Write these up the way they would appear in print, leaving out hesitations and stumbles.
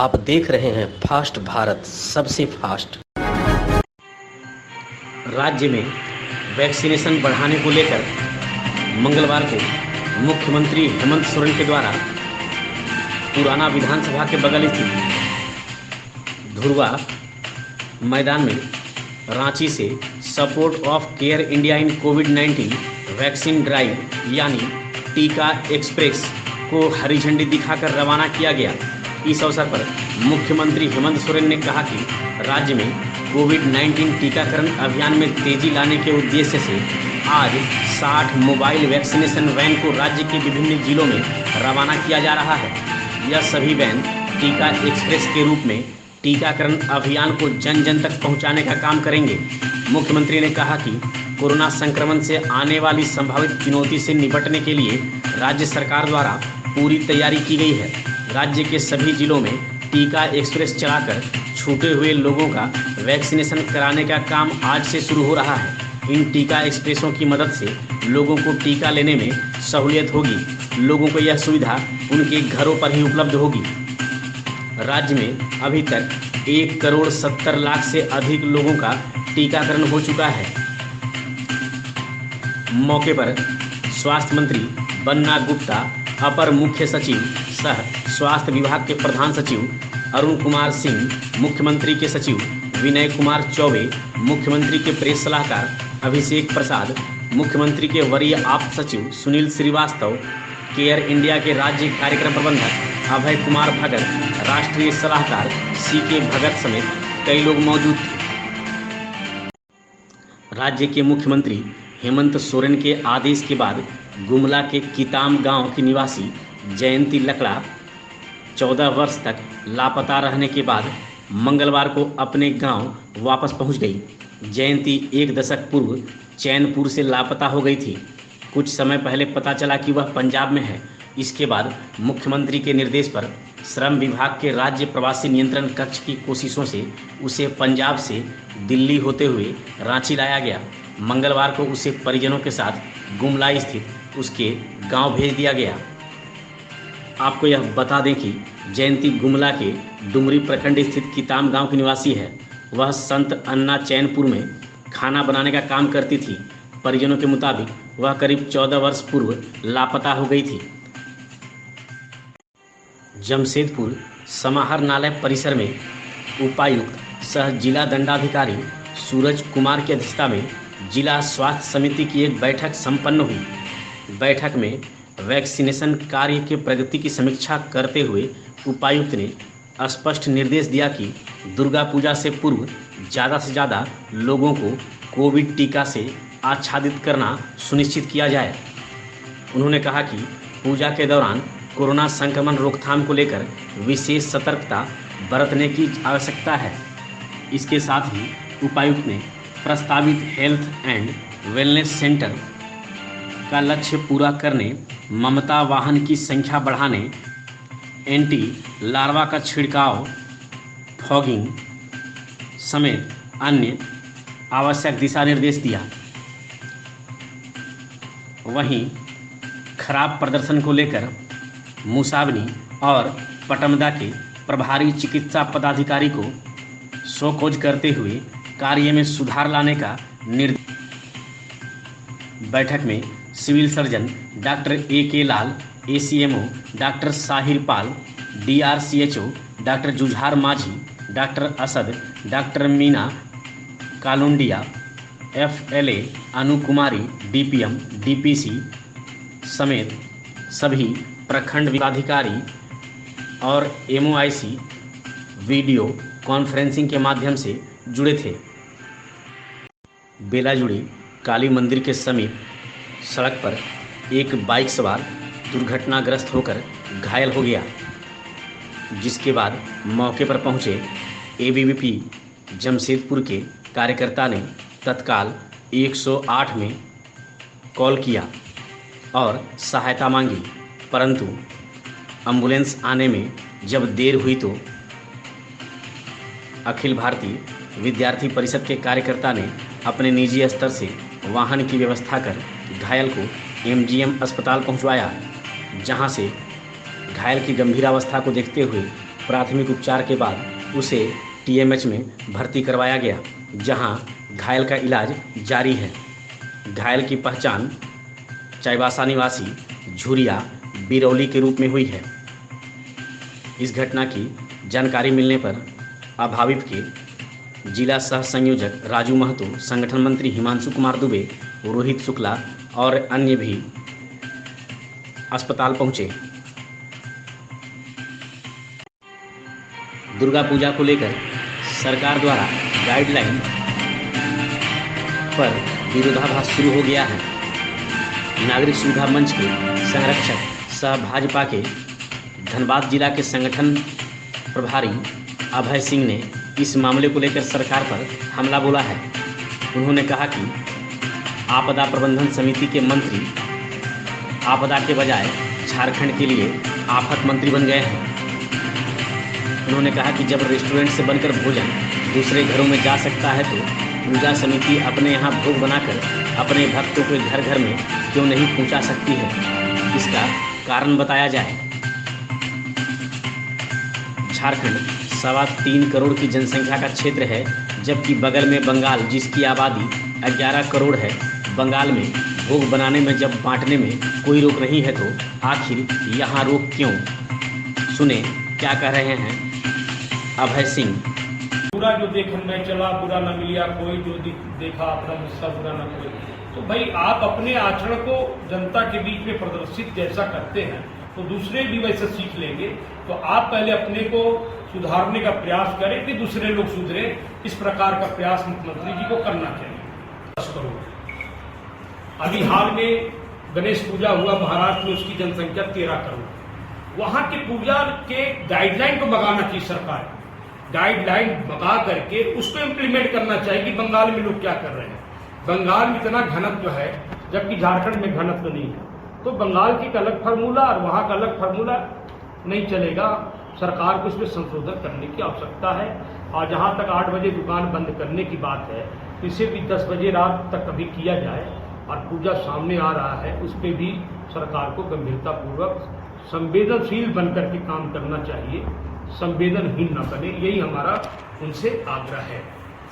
आप देख रहे हैं फास्ट भारत, सबसे फास्ट। राज्य में वैक्सीनेशन बढ़ाने को लेकर मंगलवार को मुख्यमंत्री हेमंत सोरेन के द्वारा पुराना विधानसभा के बगल स्थित धुरवा मैदान में रांची से support of care India in covid vaccine drive यानी टीका एक्सप्रेस को हरी झंडी दिखाकर रवाना किया गया। इस अवसर पर मुख्यमंत्री हेमंत सोरेन ने कहा कि राज्य में कोविड-19 टीकाकरण अभियान में तेजी लाने के उद्देश्य से आज 60 मोबाइल वैक्सीनेशन वैन को राज्य के विभिन्न जिलों में रवाना किया जा रहा है। यह सभी वैन टीका एक्सप्रेस के रूप में टीकाकरण अभियान को जन जन तक पहुंचाने का काम करेंगे। मुख्यमंत्री ने कहा कि कोरोना संक्रमण से आने वाली संभावित चुनौती से निपटने के लिए राज्य सरकार द्वारा पूरी तैयारी की गई है। राज्य के सभी जिलों में टीका एक्सप्रेस चलाकर छूटे हुए लोगों का वैक्सीनेशन कराने का काम आज से शुरू हो रहा है। इन टीका एक्सप्रेसों की मदद से लोगों को टीका लेने में सहूलियत होगी। लोगों को यह सुविधा उनके घरों पर ही उपलब्ध होगी। राज्य में अभी तक 1,70,00,000 से अधिक लोगों का टीकाकरण हो चुका है। मौके पर स्वास्थ्य मंत्री बन्ना गुप्ता, अपर मुख्य सचिव सह स्वास्थ्य विभाग के प्रधान सचिव अरुण कुमार सिंह, मुख्यमंत्री के सचिव विनय कुमार चौबे, मुख्यमंत्री के प्रेस सलाहकार अभिषेक प्रसाद, मुख्यमंत्री के वरीय आप्त सचिव सुनील श्रीवास्तव, केयर इंडिया के राज्य कार्यक्रम प्रबंधक अभय कुमार भगत, राष्ट्रीय सलाहकार CK भगत समेत कई लोग मौजूद थे। राज्य के मुख्यमंत्री हेमंत सोरेन के आदेश के बाद गुमला के किताम गांव की निवासी जयंती लकड़ा 14 वर्ष तक लापता रहने के बाद मंगलवार को अपने गांव वापस पहुंच गई। जयंती 1 दशक पूर्व चैनपुर से लापता हो गई थी। कुछ समय पहले पता चला कि वह पंजाब में है। इसके बाद मुख्यमंत्री के निर्देश पर श्रम विभाग के राज्य प्रवासी नियंत्रण कक्ष की कोशिशों से उसे पंजाब से दिल्ली होते हुए रांची लाया गया। मंगलवार को उसे परिजनों के साथ गुमला स्थित उसके गांव भेज दिया गया। आपको यह बता दें कि जयंती गुमला के डुमरी प्रखंड स्थित किताम गांव की निवासी है। वह संत अन्ना चैनपुर में खाना बनाने का काम करती थी। परिजनों के मुताबिक वह करीब 14 वर्ष पूर्व लापता हो गई थी। जमशेदपुर समाहरणालय परिसर में उपायुक्त सह जिला दंडाधिकारी सूरज कुमार की अध्यक्षता में जिला स्वास्थ्य समिति की एक बैठक संपन्न हुई। बैठक में वैक्सीनेशन कार्य के प्रगति की समीक्षा करते हुए उपायुक्त ने स्पष्ट निर्देश दिया कि दुर्गा पूजा से पूर्व ज़्यादा से ज़्यादा लोगों को कोविड टीका से आच्छादित करना सुनिश्चित किया जाए। उन्होंने कहा कि पूजा के दौरान कोरोना संक्रमण रोकथाम को लेकर विशेष सतर्कता बरतने की आवश्यकता है। इसके साथ ही उपायुक्त ने प्रस्तावित हेल्थ एंड वेलनेस सेंटर का लक्ष्य पूरा करने, ममता वाहन की संख्या बढ़ाने, एंटी लार्वा का छिड़काव, फॉगिंग समेत अन्य आवश्यक दिशा निर्देश दिया। वहीं खराब प्रदर्शन को लेकर मुसाबनी और पटमदा के प्रभारी चिकित्सा पदाधिकारी को शोकॉज करते हुए कार्य में सुधार लाने का निर्देश। बैठक में सिविल सर्जन डॉक्टर AK लाल, ACMO डॉक्टर साहिर पाल, DRCHO डॉक्टर जुझार माझी, doctor Asad, doctor Meena Kalundia, FLA अनु कुमारी, DPM, DPC समेत सभी प्रखंड विकासाधिकारी और MOIC वीडियो कॉन्फ्रेंसिंग के माध्यम से जुड़े थे। बेलाजुड़ी काली मंदिर के समीप सड़क पर एक बाइक सवार दुर्घटनाग्रस्त होकर घायल हो गया, जिसके बाद मौके पर पहुंचे ABVP जमशेदपुर के कार्यकर्ता ने तत्काल 108 में कॉल किया और सहायता मांगी, परंतु एम्बुलेंस आने में जब देर हुई तो अखिल भारतीय विद्यार्थी परिषद के कार्यकर्ता ने अपने निजी स्तर से वाहन की व्यवस्था कर घायल को MGM अस्पताल पहुंचवाया, जहां से घायल की गंभीर अवस्था को देखते हुए प्राथमिक उपचार के बाद उसे टीएमएच में भर्ती करवाया गया, जहां घायल का इलाज जारी है। घायल की पहचान चाईबासा निवासी झुरिया बिरौली के रूप में हुई है। इस घटना की जानकारी मिलने पर अभाविप के जिला सह संयोजक राजू महतो, संगठन मंत्री हिमांशु कुमार दुबे, रोहित शुक्ला और अन्य भी अस्पताल पहुंचे। दुर्गा पूजा को लेकर सरकार द्वारा गाइडलाइन पर विरोधाभास शुरू हो गया है। नागरिक सुविधा मंच के संरक्षक सह भाजपा के धनबाद जिला के संगठन प्रभारी अभय सिंह ने इस मामले को लेकर सरकार पर हमला बोला है। उन्होंने कहा कि आपदा प्रबंधन समिति के मंत्री आपदा के बजाय झारखंड के लिए आफत मंत्री बन गए हैं। उन्होंने कहा कि जब रेस्टोरेंट से बनकर भोजन दूसरे घरों में जा सकता है तो पूजा समिति अपने यहाँ भोग बनाकर अपने भक्तों को घर घर में क्यों नहीं पहुँचा सकती है, इसका कारण बताया जाए। झारखंड 3.25 करोड़ की जनसंख्या का क्षेत्र है, जबकि बगल में बंगाल जिसकी आबादी 11 करोड़ है। बंगाल में भोग बनाने में जब बांटने में कोई रोक नहीं है तो आखिर यहाँ रोक क्यों? सुने क्या कह रहे हैं अभय सिंह। पूरा जो देखन में चला बुरा न मिलिया कोई, जो देखा अपना मुस्सा बुरा न कोई। तो भाई आप अपने आचरण को जनता के बीच में प्रदर्शित जैसा करते हैं तो दूसरे भी वैसे सीख लेंगे। तो आप पहले अपने को सुधारने का प्रयास करें कि दूसरे लोग सुधरे। इस प्रकार का प्रयास मुख्यमंत्री जी को करना चाहिए। 10 करोड़ अभी हाल में गणेश पूजा हुआ महाराष्ट्र में, उसकी जनसंख्या 13 करोड़। वहां की पूजा के गाइडलाइन को मंगाना चाहिए सरकार, गाइडलाइन मंगा करके उसको इम्प्लीमेंट करना चाहिए कि बंगाल में लोग क्या कर रहे हैं। बंगाल में इतना घनत्व है जबकि झारखंड में घनत्व नहीं है, तो बंगाल की एक अलग फार्मूला और वहां का अलग फार्मूला नहीं चलेगा। सरकार को इसमें संशोधन करने की आवश्यकता है। और जहां तक 8 बजे दुकान बंद करने की बात है, इसे भी 10 बजे रात तक कभी किया जाए। और पूजा सामने आ रहा है, उस पर भी सरकार को गंभीरतापूर्वक संवेदनशील बनकर के काम करना चाहिए, संवेदनहीन न बने। यही हमारा उनसे आग्रह है।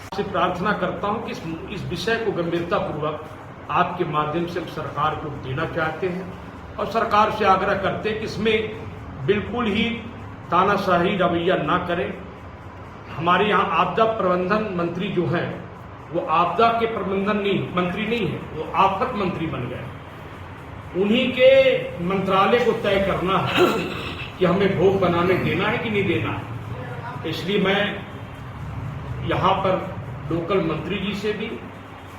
आपसे प्रार्थना करता हूं कि इस विषय को गंभीरतापूर्वक आपके माध्यम से हम सरकार को देना चाहते हैं और सरकार से आग्रह करते हैं कि इसमें बिल्कुल ही तानाशाही रवैया ना करें। हमारे यहाँ आपदा प्रबंधन मंत्री जो हैं वो आपदा के प्रबंधन मंत्री नहीं है, वो आफत मंत्री बन गए। उन्हीं के मंत्रालय को तय करना है कि हमें भोग बनाने देना है कि नहीं देना है। इसलिए मैं यहाँ पर लोकल मंत्री जी से भी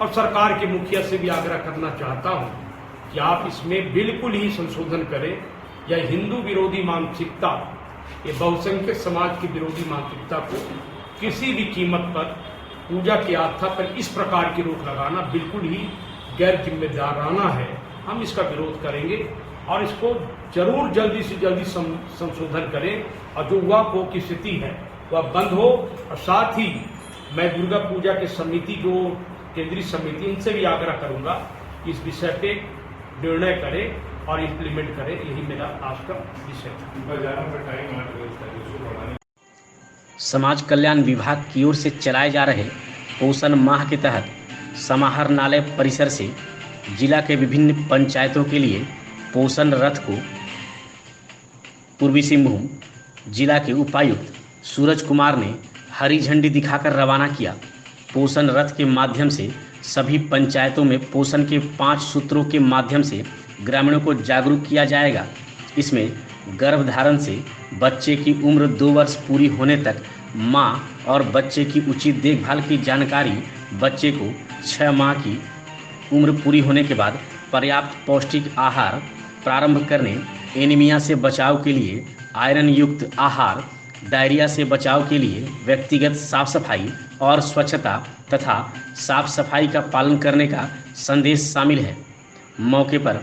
और सरकार के मुखिया से भी आग्रह करना चाहता हूँ कि आप इसमें बिल्कुल ही संशोधन करें। यह हिंदू विरोधी मानसिकता, ये बहुसंख्यक समाज की विरोधी मानसिकता को किसी भी कीमत पर पूजा की आस्था पर इस प्रकार की रोक लगाना बिल्कुल ही गैर जिम्मेदाराना है। हम इसका विरोध करेंगे और इसको जरूर जल्दी से जल्दी संशोधन करें और जो हुआ को की स्थिति है वह बंद हो। और साथ ही मैं दुर्गा पूजा के समिति, जो केंद्रीय समिति, इनसे भी आग्रह करूंगा कि इस विषय पे निर्णय करें और इम्प्लीमेंट करें। यही मेरा आज का विषय है। समाज कल्याण विभाग की ओर से चलाए जा रहे पोषण माह के तहत समाहरणालय परिसर से जिला के विभिन्न पंचायतों के लिए पोषण रथ को पूर्वी सिंहभूम जिला के उपायुक्त सूरज कुमार ने हरी झंडी दिखाकर रवाना किया। पोषण रथ के माध्यम से सभी पंचायतों में पोषण के 5 सूत्रों के माध्यम से ग्रामीणों को जागरूक किया जाएगा। इसमें गर्भधारण से बच्चे की उम्र 2 वर्ष पूरी होने तक मां और बच्चे की उचित देखभाल की जानकारी, बच्चे को 6 माह की उम्र पूरी होने के बाद पर्याप्त पौष्टिक आहार प्रारंभ करने, एनीमिया से बचाव के लिए आयरन युक्त आहार, डायरिया से बचाव के लिए व्यक्तिगत साफ सफाई और स्वच्छता तथा साफ सफाई का पालन करने का संदेश शामिल है। मौके पर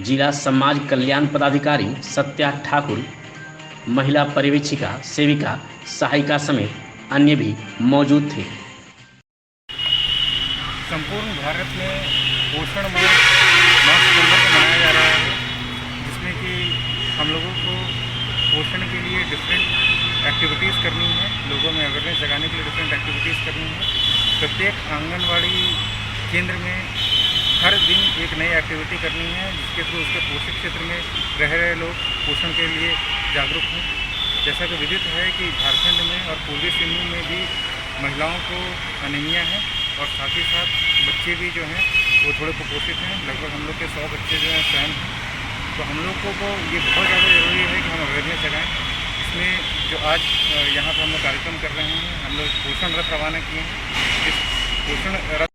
जिला समाज कल्याण पदाधिकारी सत्या ठाकुर, महिला पर्यवेक्षिका, सेविका, सहायिका समेत अन्य भी मौजूद थे। संपूर्ण भारत में पोषण माह मार्च 15 को मनाया जा रहा है, जिसमें कि हम लोगों को पोषण के लिए डिफरेंट एक्टिविटीज़ करनी है, लोगों में अवेयरनेस जगाने के लिए डिफरेंट एक्टिविटीज़ करनी है। प्रत्येक आंगनवाड़ी केंद्र में हर दिन एक नई एक्टिविटी करनी है, जिसके थ्रू उसके पोषक क्षेत्र में रह रहे लोग पोषण के लिए जागरूक हों। जैसा कि विदित है कि झारखंड में और पूर्वी सिंहभूम में भी महिलाओं को अनीमिया है और साथ ही साथ बच्चे भी जो हैं वो थोड़े कुपोषित हैं। लगभग हम लोग के 100 बच्चे जो हैं स्वयं हैं। तो हम लोगों को ये बहुत ज़्यादा ज़रूरी है कि हम अवेयरनेस जगाएँ। इसमें जो आज यहाँ पर हम लोग कार्यक्रम कर रहे हैं, हम लोग पोषण रथ रवाना किए हैं। इस पोषण रथ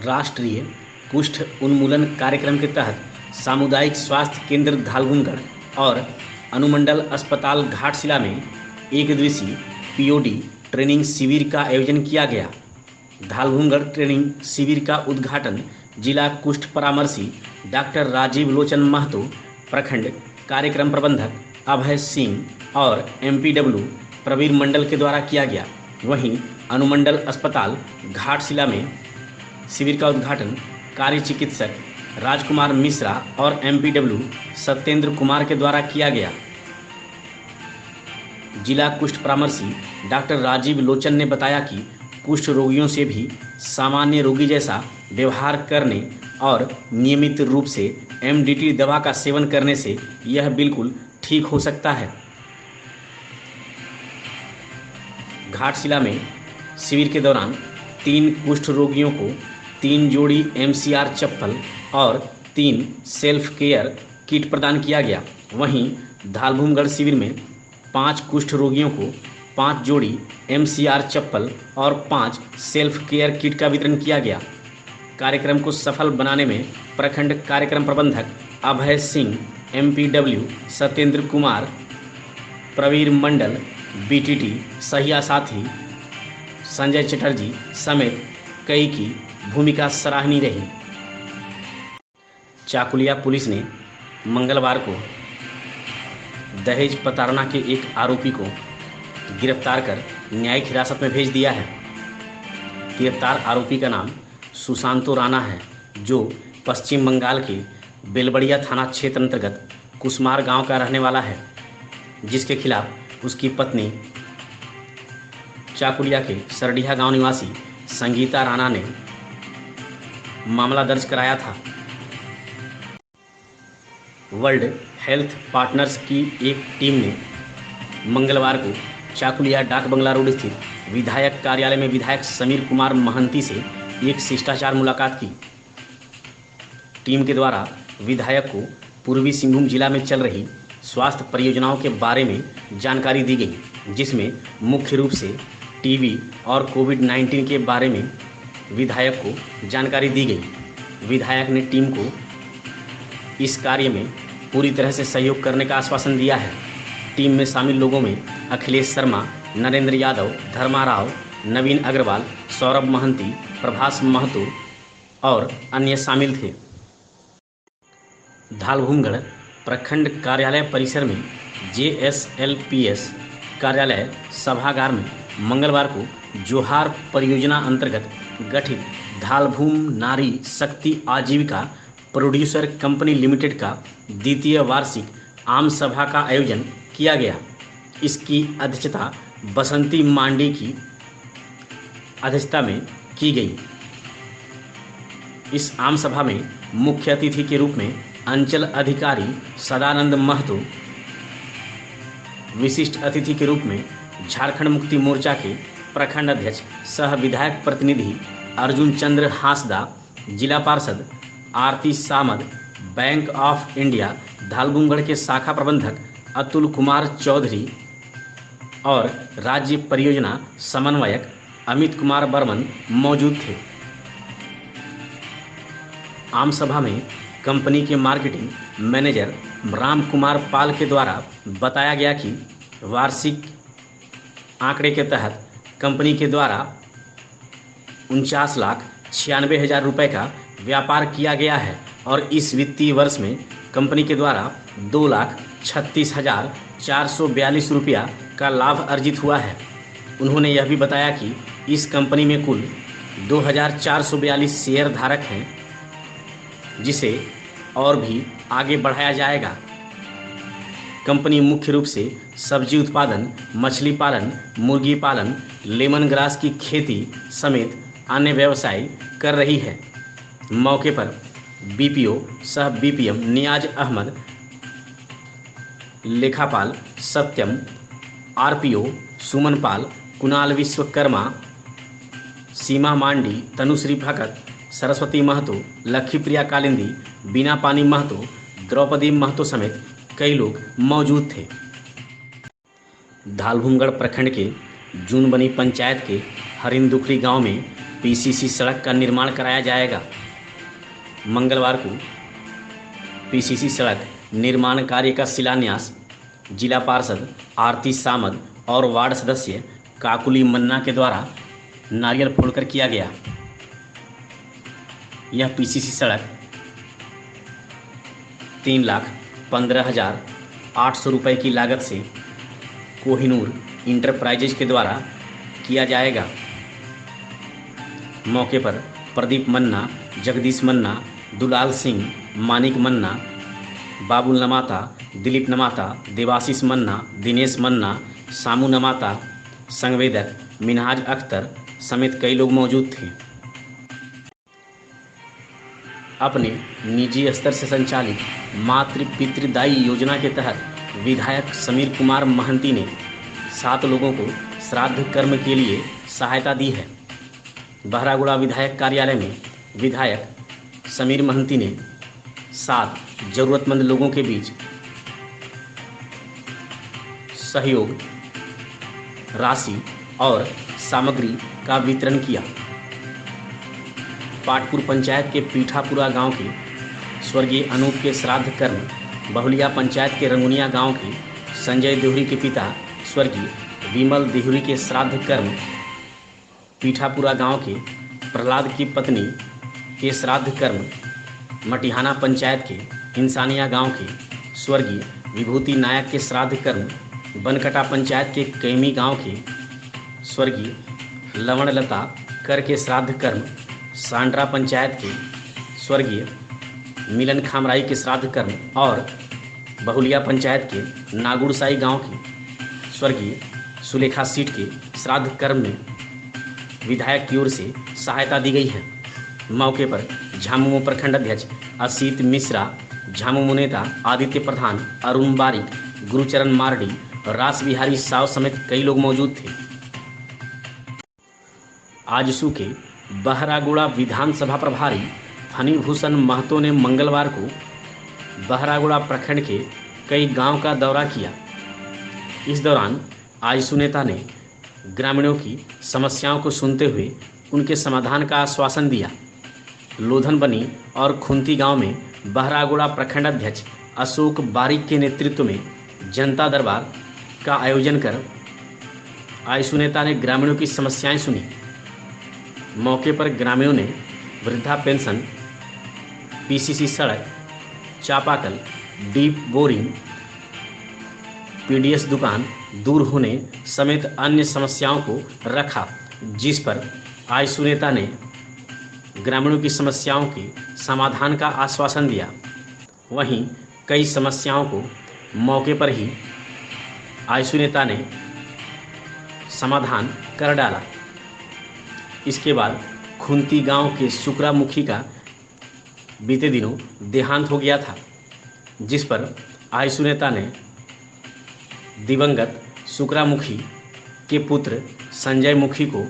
राष्ट्रीय कुष्ठ उन्मूलन कार्यक्रम के तहत सामुदायिक स्वास्थ्य केंद्र धालभूमगढ़ और अनुमंडल अस्पताल घाटशिला में एक दिवसीय पीओडी ट्रेनिंग शिविर का आयोजन किया गया। धालभूमगढ़ ट्रेनिंग शिविर का उद्घाटन जिला कुष्ठ परामर्शी डॉक्टर राजीव लोचन महतो, प्रखंड कार्यक्रम प्रबंधक अभय सिंह और एमपीडब्ल्यू प्रवीर मंडल के द्वारा किया गया। वहीं अनुमंडल अस्पताल घाटशिला में शिविर का उद्घाटन कार्य चिकित्सक राजकुमार मिश्रा और एमपीडब्ल्यू सत्येंद्र कुमार के द्वारा किया गया। जिला कुष्ठ परामर्शी डॉक्टर राजीव लोचन ने बताया कि कुष्ठ रोगियों से भी सामान्य रोगी जैसा व्यवहार करने और नियमित रूप से एमडीटी दवा का सेवन करने से यह बिल्कुल ठीक हो सकता है। घाटशिला में शिविर के दौरान 3 कुष्ठ रोगियों को 3 जोड़ी एमसीआर चप्पल और 3 सेल्फ केयर किट प्रदान किया गया। वहीं धालभूमगढ़ शिविर में 5 कुष्ठ रोगियों को 5 जोड़ी एमसीआर चप्पल और 5 सेल्फ केयर किट का वितरण किया गया। कार्यक्रम को सफल बनाने में प्रखंड कार्यक्रम प्रबंधक अभय सिंह, एमपीडब्ल्यू सत्येंद्र कुमार, प्रवीर मंडल, बीटीटी सहिया साथी संजय चटर्जी समेत कई की भूमिका सराहनीय रही। चाकुलिया पुलिस ने मंगलवार को दहेज प्रताड़ना के एक आरोपी को गिरफ्तार कर न्यायिक हिरासत में भेज दिया है। गिरफ्तार आरोपी का नाम सुशांतो राणा है, जो पश्चिम बंगाल के बेलबड़िया थाना क्षेत्र अंतर्गत कुसमार गांव का रहने वाला है, जिसके खिलाफ उसकी पत्नी चाकुलिया के सरडीहा गांव निवासी संगीता राणा ने मामला दर्ज कराया था। वर्ल्ड हेल्थ पार्टनर्स की एक टीम ने मंगलवार को चाकुलिया डाक बंगला रोड स्थित विधायक कार्यालय में विधायक समीर कुमार महंती से एक शिष्टाचार मुलाकात की। टीम के द्वारा विधायक को पूर्वी सिंहभूम जिला में चल रही स्वास्थ्य परियोजनाओं के बारे में जानकारी दी गई, जिसमें मुख्य रूप से टीबी और कोविड-19 के बारे में विधायक को जानकारी दी गई। विधायक ने टीम को इस कार्य में पूरी तरह से सहयोग करने का आश्वासन दिया है। टीम में शामिल लोगों में अखिलेश शर्मा, नरेंद्र यादव, धर्मा राव, नवीन अग्रवाल, सौरभ महंती, प्रभास महतो और अन्य शामिल थे। धालभूमगढ़ प्रखंड कार्यालय परिसर में JSLPS कार्यालय सभागार में मंगलवार को जोहार परियोजना अंतर्गत गठित धालभूम नारी शक्ति आजीविका प्रोड्यूसर कंपनी लिमिटेड का द्वितीय वार्षिक आम सभा का आयोजन किया गया। इसकी अध्यक्षता बसंती मांडी की अध्यक्षता में की गई। इस आम सभा में मुख्य अतिथि के रूप में अंचल अधिकारी सदानंद महतो, विशिष्ट अतिथि के रूप में झारखंड मुक्ति मोर्चा के प्रखंड अध्यक्ष सह विधायक प्रतिनिधि अर्जुन चंद्र हांसदा, जिला पार्षद Aarti Samad, bank of India Dhalbhumgarh के शाखा प्रबंधक अतुल कुमार चौधरी और राज्य परियोजना समन्वयक अमित कुमार बर्मन मौजूद थे। आम सभा में कंपनी के मार्केटिंग मैनेजर राम कुमार पाल के द्वारा बताया गया कि वार्षिक आंकड़े के तहत कंपनी के द्वारा 49,96,000 रुपये का व्यापार किया गया है और इस वित्तीय वर्ष में कंपनी के द्वारा 2,36,442 रुपया का लाभ अर्जित हुआ है। उन्होंने यह भी बताया कि इस कंपनी में कुल 2,442 शेयर धारक हैं, जिसे और भी आगे बढ़ाया जाएगा। कंपनी मुख्य रूप से सब्जी उत्पादन, मछली पालन, मुर्गी पालन, लेमन ग्रास की खेती समेत अन्य व्यवसाय कर रही है। मौके पर बीपीओ सह बीपीएम नियाज अहमद, लेखापाल सत्यम, आरपीओ सुमन पाल, कुणाल विश्वकर्मा, सीमा मांडी, तनुश्री भगत, सरस्वती महतो, लक्ष्मीप्रिया कालिंदी, बीना पानी महतो, द्रौपदी महतो समेत कई लोग मौजूद थे। धालभूमगढ़ प्रखंड के जूनबनी पंचायत के हरिंदुखरी गांव में पीसीसी सड़क का निर्माण कराया जाएगा। मंगलवार को पीसीसी सड़क निर्माण कार्य का शिलान्यास जिला पार्षद आरती सामद और वार्ड सदस्य काकुली मन्ना के द्वारा नारियल फोड़कर किया गया। यह पीसीसी सड़क 3,15,800 रुपये की लागत से कोहिनूर इंटरप्राइजेज के द्वारा किया जाएगा। मौके पर प्रदीप मन्ना, जगदीश मन्ना, दुलाल सिंह, मानिक मन्ना, बाबुल नमाता, दिलीप नमाता, देवाशीष मन्ना, दिनेश मन्ना, सामू नमाता, संवेदक मिनहाज अख्तर समेत कई लोग मौजूद थे। अपने निजी स्तर से संचालित मातृ पितृदायी योजना के तहत विधायक समीर कुमार महंती ने 7 लोगों को श्राद्ध कर्म के लिए सहायता दी है। बहरागुड़ा विधायक कार्यालय में विधायक समीर महंती ने 7 जरूरतमंद लोगों के बीच सहयोग राशि और सामग्री का वितरण किया। पाटपुर पंचायत के पीठापुरा गांव के स्वर्गीय अनूप के श्राद्ध कर्म, बहुलिया पंचायत के रंगुनिया गांव के संजय देहुरी के पिता स्वर्गीय विमल देहुरी के श्राद्ध कर्म, पीठापुरा गांव के प्रहलाद की पत्नी के श्राद्ध कर्म, मटिहाना पंचायत के इंसानिया गांव के स्वर्गीय विभूति नायक के श्राद्ध कर्म, बनकटा पंचायत के कैमी गांव के स्वर्गीय लवणलता कर के श्राद्ध कर्म, सांड्रा पंचायत के स्वर्गीय मिलन खामराई के श्राद्ध कर्म और बहुलिया पंचायत के नागुड़साई गांव के स्वर्गीय सुलेखा सीट के श्राद्ध कर्म में विधायक की ओर से सहायता दी गई है। मौके पर झामुमो प्रखंड अध्यक्ष असीत मिश्रा, झामुमो नेता आदित्य प्रधान, अरुण बारिक, गुरुचरण मार्डी, रास बिहारी साव समेत कई लोग मौजूद थे। आजसू के बहरागुड़ा विधानसभा प्रभारी फणिभूषण महतो ने मंगलवार को बहरागुड़ा प्रखंड के कई गांव का दौरा किया। इस दौरान आजसू नेता ने ग्रामीणों की समस्याओं को सुनते हुए उनके समाधान का आश्वासन दिया। लोधनबनी और खुंती गांव में बहरागुड़ा प्रखंड अध्यक्ष अशोक बारिक के नेतृत्व में जनता दरबार का आयोजन कर आजसू नेता ने ग्रामीणों की समस्याएं सुनी। मौके पर ग्रामीणों ने वृद्धा पेंशन, पीसीसी सड़क, चापाकल, डीप बोरिंग, पीडीएस दुकान दूर होने समेत अन्य समस्याओं को रखा, जिस पर आजसू नेता ने ग्रामीणों की समस्याओं के समाधान का आश्वासन दिया। वहीं कई समस्याओं को मौके पर ही आजसू नेता ने समाधान कर डाला। इसके बाद खुंती गांव के शुक्रामुखी का बीते दिनों देहांत हो गया था, जिस पर आजसू नेता ने दिवंगत शुक्रामुखी के पुत्र संजय मुखी को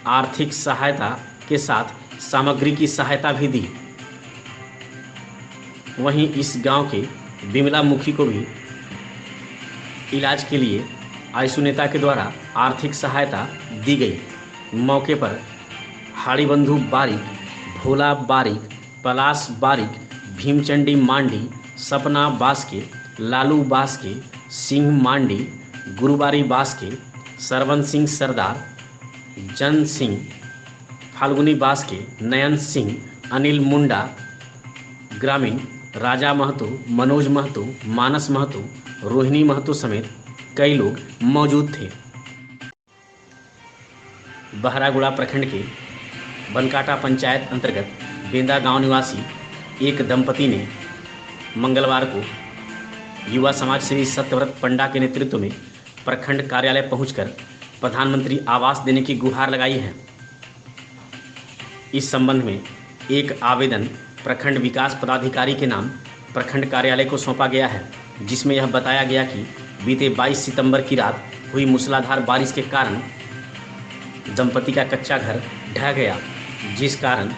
आर्थिक सहायता के साथ सामग्री की सहायता भी दी। वहीं इस गांव के बिमला मुखी को भी इलाज के लिए आजसू नेता के द्वारा आर्थिक सहायता दी गई। मौके पर हाड़ीबंधु बारिक, भोला बारिक, पलाश बारिक, भीमचंडी मांडी, सपना बास्के, लालू बास्के, सिंह मांडी, गुरुबारी बास्के, सरवन सिंह सरदार, जन सिंह, फाल्गुनी बास्के, नयन सिंह, अनिल मुंडा, ग्रामीण राजा महतो, मनोज महतो, मानस महतो, रोहिणी महतो समेत कई लोग मौजूद थे। बहरागुड़ा प्रखंड के बनकाटा पंचायत अंतर्गत बेंदा गांव निवासी एक दंपति ने मंगलवार को युवा समाज सेवी सत्यव्रत पंडा के नेतृत्व में प्रखंड कार्यालय पहुंचकर प्रधानमंत्री आवास देने की गुहार लगाई है। इस संबंध में एक आवेदन प्रखंड विकास पदाधिकारी के नाम प्रखंड कार्यालय को सौंपा गया है, जिसमें यह बताया गया कि बीते 22 सितंबर की रात हुई मूसलाधार बारिश के कारण दंपति का कच्चा घर ढह गया, जिस कारण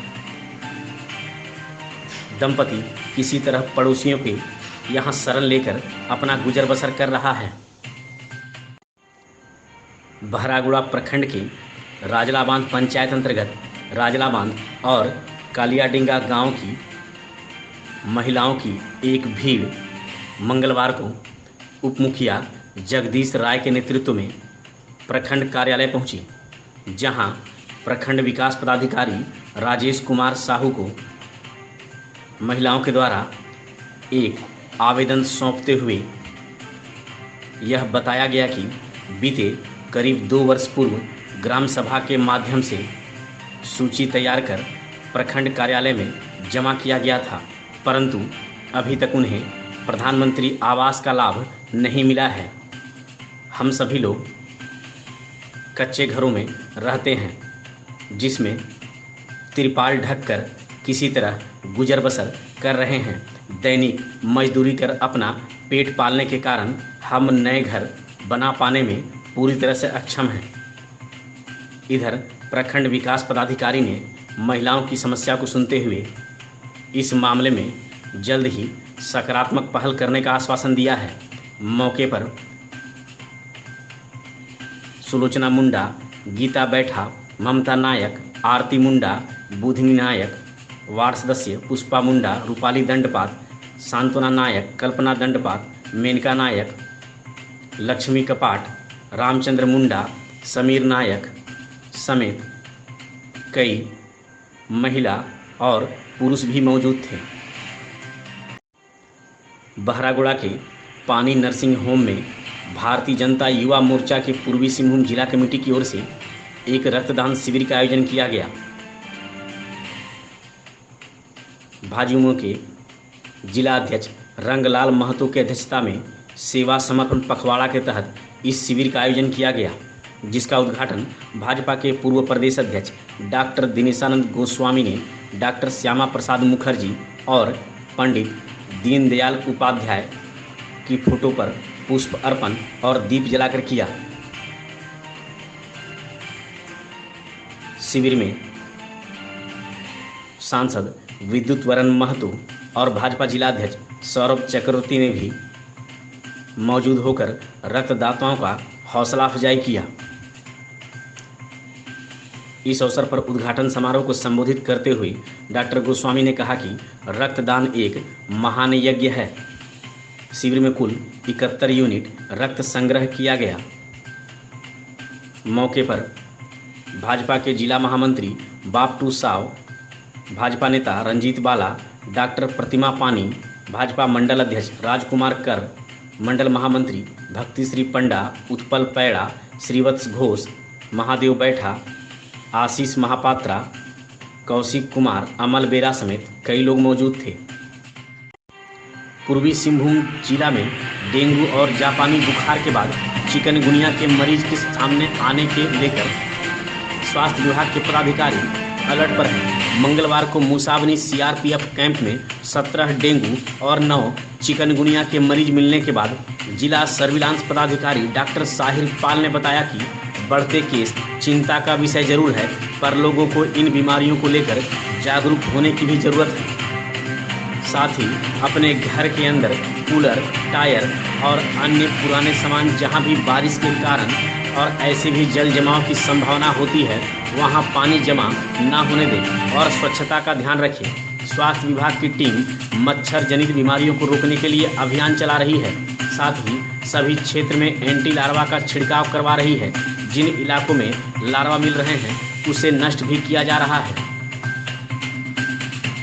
दंपति किसी तरह पड़ोसियों के यहां शरण लेकर अपना गुजर बसर कर रहा है। बहरागुड़ा प्रखंड के राजला बांध पंचायत अंतर्गत राजला बांध और कालियाडिंगा गांव की महिलाओं की एक भीड़ मंगलवार को उप मुखिया जगदीश राय के नेतृत्व में प्रखंड कार्यालय पहुंची, जहां प्रखंड विकास पदाधिकारी राजेश कुमार साहू को महिलाओं के द्वारा एक आवेदन सौंपते हुए यह बताया गया कि बीते करीब 2 वर्ष पूर्व ग्राम सभा के माध्यम से सूची तैयार कर प्रखंड कार्यालय में जमा किया गया था, परंतु अभी तक उन्हें प्रधानमंत्री आवास का लाभ नहीं मिला है। हम सभी लोग कच्चे घरों में रहते हैं, जिसमें तिरपाल ढककर किसी तरह गुजर बसर कर रहे हैं। दैनिक मजदूरी कर अपना पेट पालने के कारण हम नए घर बना पाने में पूरी तरह से अक्षम हैं। इधर प्रखंड विकास पदाधिकारी ने महिलाओं की समस्या को सुनते हुए इस मामले में जल्द ही सकारात्मक पहल करने का आश्वासन दिया है। मौके पर सुलोचना मुंडा, गीता बैठा, ममता नायक, आरती मुंडा, बुधनी नायक, वार्ड सदस्य पुष्पा मुंडा, रूपाली दंडपात, सांत्वना नायक, कल्पना दंडपात, मेनका नायक, लक्ष्मी कपाट, रामचंद्र मुंडा, समीर नायक समेत कई महिला और पुरुष भी मौजूद थे। बहरागुड़ा के पानी नर्सिंग होम में भारतीय जनता युवा मोर्चा के पूर्वी सिंहभूम जिला कमेटी की ओर से एक रक्तदान शिविर का आयोजन किया गया। भाजयुमो के जिला अध्यक्ष रंगलाल महतो की अध्यक्षता में सेवा समर्पण पखवाड़ा के तहत इस शिविर का आयोजन किया गया, जिसका उद्घाटन भाजपा के पूर्व प्रदेश अध्यक्ष डॉक्टर दिनेशानंद गोस्वामी ने डॉक्टर श्यामा प्रसाद मुखर्जी और पंडित दीनदयाल उपाध्याय की फोटो पर पुष्प अर्पण और दीप जलाकर किया। शिविर में सांसद विद्युत वरण महतो और भाजपा जिला अध्यक्ष सौरभ चक्रवर्ती ने भी मौजूद होकर रक्तदाताओं का हौसला अफजाई किया। इस अवसर पर उद्घाटन समारोह को संबोधित करते हुए डॉक्टर गोस्वामी ने कहा कि रक्तदान एक महान यज्ञ है। शिविर में कुल 71 यूनिट रक्त संग्रह किया गया। मौके पर भाजपा के जिला महामंत्री बापटू साव, भाजपा नेता रंजीत बाला, डॉक्टर प्रतिमा पानी, भाजपा मंडल अध्यक्ष राजकुमार कर, मंडल महामंत्री भक्तिश्री पंडा, उत्पल पैड़ा, श्रीवत्स घोष, महादेव बैठा, आशीष महापात्रा, कौशिक कुमार, अमल बेरा समेत कई लोग मौजूद थे। पूर्वी सिंहभूम जिला में डेंगू और जापानी बुखार के बाद चिकनगुनिया के मरीज के सामने आने के लेकर स्वास्थ्य विभाग के पदाधिकारी अलर्ट पर हैं। मंगलवार को मुसावनी सीआरपीएफ कैंप में 17 डेंगू और 9 चिकनगुनिया के मरीज मिलने के बाद जिला सर्विलांस पदाधिकारी डॉक्टर साहिर पाल ने बताया कि बढ़ते केस चिंता का विषय जरूर है, पर लोगों को इन बीमारियों को लेकर जागरूक होने की भी ज़रूरत है। साथ ही अपने घर के अंदर कूलर, टायर और अन्य पुराने सामान जहां भी बारिश के कारण और ऐसे भी जल जमाव की संभावना होती है वहां पानी जमा ना होने दें और स्वच्छता का ध्यान रखें। स्वास्थ्य विभाग की टीम मच्छर जनित बीमारियों को रोकने के लिए अभियान चला रही है। साथ ही सभी क्षेत्र में एंटी लार्वा का छिड़काव करवा रही है। जिन इलाकों में लार्वा मिल रहे हैं उसे नष्ट भी किया जा रहा है।